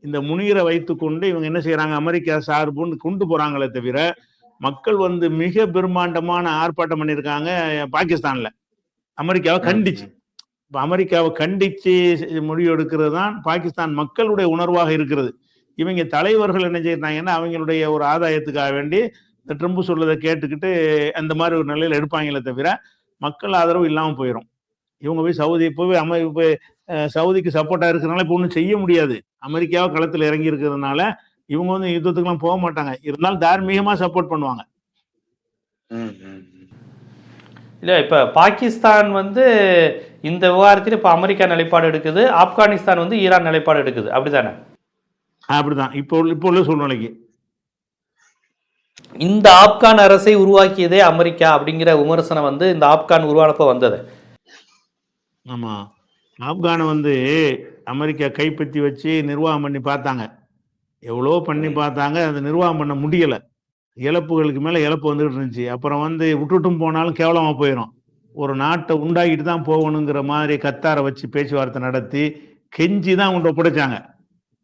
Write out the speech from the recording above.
இந்த முனீரை வைத்துக்கொண்டு இவங்க என்ன செய்யறாங்க, அமெரிக்கா சார்புன்னு கொண்டு போறாங்களே தவிர, மக்கள் வந்து மிக பிரம்மாண்டமான ஆர்ப்பாட்டம் பண்ணியிருக்காங்க பாகிஸ்தான்ல, அமெரிக்காவை கண்டிச்சு. இப்ப அமெரிக்காவை கண்டிச்சு முடிவு எடுக்கிறது தான் பாகிஸ்தான் மக்களுடைய உணர்வாக இருக்கிறது. இவங்க தலைவர்கள் என்ன செய்யறாங்கன்னா, அவங்களுடைய ஒரு ஆதாயத்துக்காக வேண்டி இந்த ட்ரம்ப் சொல்றதை கேட்டுக்கிட்டு அந்த மாதிரி ஒரு நிலையில எடுப்பாங்களே தவிர, மக்கள் ஆதரவு இல்லாம போயிடும். இவங்க போய் சவுதி இப்ப சவுதிக்கு சப்போர்ட்டா இருக்கிறதுனால இப்போ ஒன்றும் செய்ய முடியாது. அமெரிக்காவை களத்தில் இறங்கி இருக்கிறதுனால இவங்க வந்து யுத்தத்துக்குலாம் போக மாட்டாங்க. இருந்தாலும் தார்மீகமா சப்போர்ட் பண்ணுவாங்க. இல்ல இப்ப பாகிஸ்தான் வந்து இந்த விவகாரத்தில் இப்ப அமெரிக்கா நிலைப்பாடு எடுக்குது, ஆப்கானிஸ்தான் வந்து ஈரான் நிலைப்பாடு எடுக்குது, அப்படித்தானே? அப்படிதான் இப்போ உள்ள சூழ்நிலைக்கு. இந்த ஆப்கான் அரசை உருவாக்கியதே அமெரிக்கா அப்படிங்கிற விமர்சனம் வந்து இந்த ஆப்கான் உருவானப்ப வந்தது. ஆமா, ஆப்கானை வந்து அமெரிக்கா கைப்பற்றி வச்சு நிர்வாகம் பண்ணி பார்த்தாங்க. எவ்வளோ பண்ணி பார்த்தாங்க, அந்த நிர்வாகம் பண்ண முடியலை. இழப்புகளுக்கு மேலே இழப்பு வந்துகிட்டு இருந்துச்சு. அப்புறம் வந்து விட்டுட்டும் போனாலும் கேவலமாக போயிடும். ஒரு நாட்டை உண்டாக்கிட்டு தான் போகணுங்கிற மாதிரி கத்தாரை வச்சு பேச்சுவார்த்தை நடத்தி கெஞ்சி தான் கொண்டு ஒப்படைச்சாங்க.